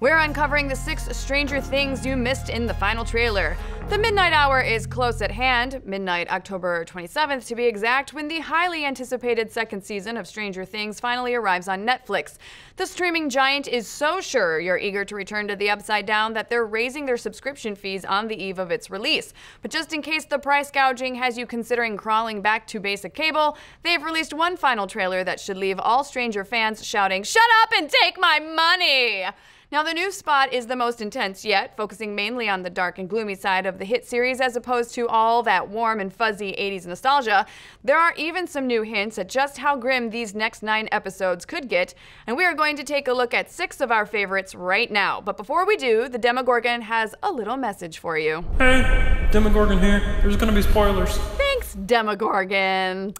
We're uncovering the 6 Stranger Things you missed in the final trailer. The midnight hour is close at hand, midnight October 27th to be exact, when the highly anticipated second season of Stranger Things finally arrives on Netflix. The streaming giant is so sure you're eager to return to the Upside Down that they're raising their subscription fees on the eve of its release. But just in case the price gouging has you considering crawling back to basic cable, they've released one final trailer that should leave all Stranger fans shouting, "Shut up and take my money!" Now, the new spot is the most intense yet, focusing mainly on the dark and gloomy side of the hit series as opposed to all that warm and fuzzy 80s nostalgia. There are even some new hints at just how grim these next 9 episodes could get, and we are going to take a look at 6 of our favorites right now. But before we do, the Demogorgon has a little message for you. Hey, Demogorgon here. There's gonna be spoilers. Thanks, Demogorgon.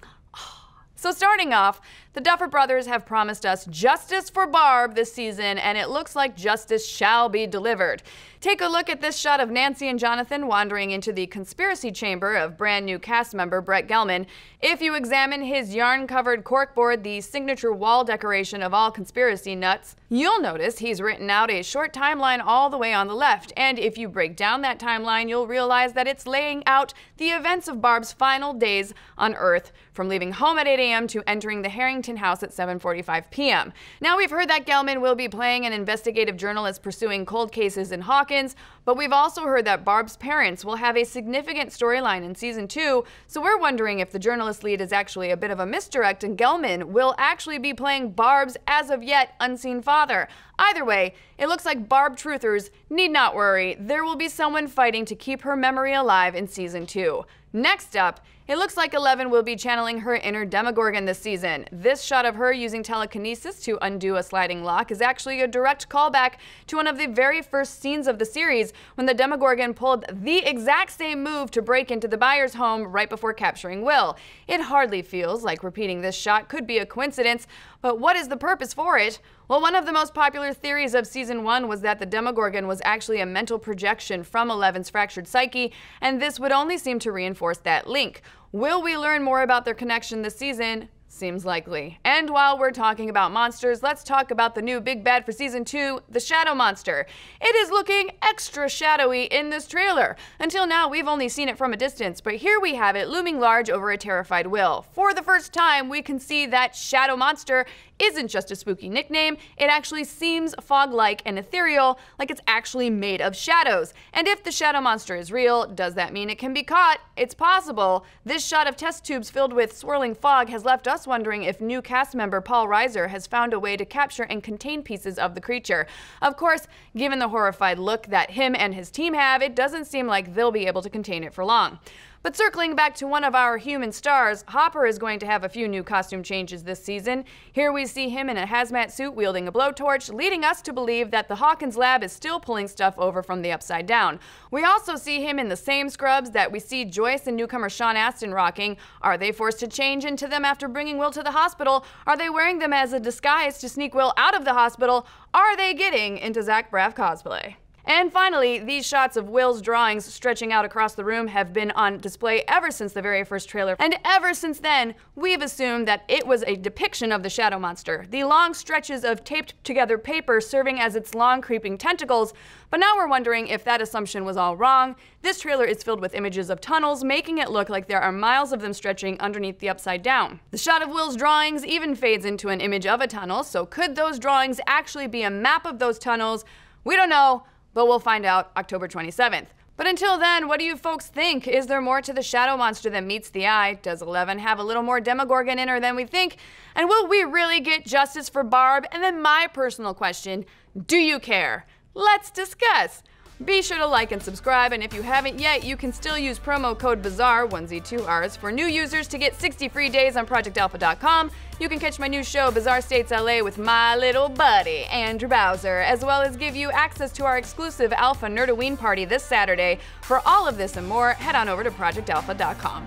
So starting off, the Duffer Brothers have promised us justice for Barb this season, and it looks like justice shall be delivered. Take a look at this shot of Nancy and Jonathan wandering into the conspiracy chamber of brand new cast member Brett Gelman. If you examine his yarn-covered corkboard, the signature wall decoration of all conspiracy nuts, you'll notice he's written out a short timeline all the way on the left, and if you break down that timeline, you'll realize that it's laying out the events of Barb's final days on Earth, from leaving home at 8 a.m. to entering the Harrington house at 7:45 p.m. Now, we've heard that Gelman will be playing an investigative journalist pursuing cold cases in Hawkins, but we've also heard that Barb's parents will have a significant storyline in season 2, so we're wondering if the journalist lead is actually a bit of a misdirect and Gelman will actually be playing Barb's as of yet unseen father. Either way, it looks like Barb truthers need not worry. There will be someone fighting to keep her memory alive in season 2. Next up, it looks like Eleven will be channeling her inner Demogorgon this season. This shot of her using telekinesis to undo a sliding lock is actually a direct callback to one of the very first scenes of the series when the Demogorgon pulled the exact same move to break into the Byers' home right before capturing Will. It hardly feels like repeating this shot could be a coincidence, but what is the purpose for it? Well, one of the most popular theories of season 1 was that the Demogorgon was actually a mental projection from Eleven's fractured psyche, and this would only seem to reinforce that link. Will we learn more about their connection this season? Seems likely. And while we're talking about monsters, let's talk about the new big bad for season 2, the Shadow Monster. It is looking extra shadowy in this trailer. Until now, we've only seen it from a distance, but here we have it looming large over a terrified Will. For the first time, we can see that Shadow Monster isn't just a spooky nickname, it actually seems fog-like and ethereal, like it's actually made of shadows. And if the Shadow Monster is real, does that mean it can be caught? It's possible. This shot of test tubes filled with swirling fog has left us wondering if new cast member Paul Reiser has found a way to capture and contain pieces of the creature. Of course, given the horrified look that him and his team have, it doesn't seem like they'll be able to contain it for long. But circling back to one of our human stars, Hopper is going to have a few new costume changes this season. Here we see him in a hazmat suit wielding a blowtorch, leading us to believe that the Hawkins lab is still pulling stuff over from the Upside Down. We also see him in the same scrubs that we see Joyce and newcomer Sean Astin rocking. Are they forced to change into them after bringing Will to the hospital? Are they wearing them as a disguise to sneak Will out of the hospital? Are they getting into Zach Braff cosplay? And finally, these shots of Will's drawings stretching out across the room have been on display ever since the very first trailer. And ever since then, we've assumed that it was a depiction of the Shadow Monster, the long stretches of taped together paper serving as its long creeping tentacles. But now we're wondering if that assumption was all wrong. This trailer is filled with images of tunnels, making it look like there are miles of them stretching underneath the Upside Down. The shot of Will's drawings even fades into an image of a tunnel, so could those drawings actually be a map of those tunnels? We don't know, but we'll find out October 27th. But until then, what do you folks think? Is there more to the Shadow Monster than meets the eye? Does Eleven have a little more Demogorgon in her than we think? And will we really get justice for Barb? And then my personal question, do you care? Let's discuss. Be sure to like and subscribe, and if you haven't yet, you can still use promo code BAZAAR, 1Z2Rs, for new users to get 60 free days on ProjectAlpha.com. You can catch my new show, Bizarre States LA, with my little buddy, Andrew Bowser, as well as give you access to our exclusive Alpha Nerdoween party this Saturday. For all of this and more, head on over to ProjectAlpha.com.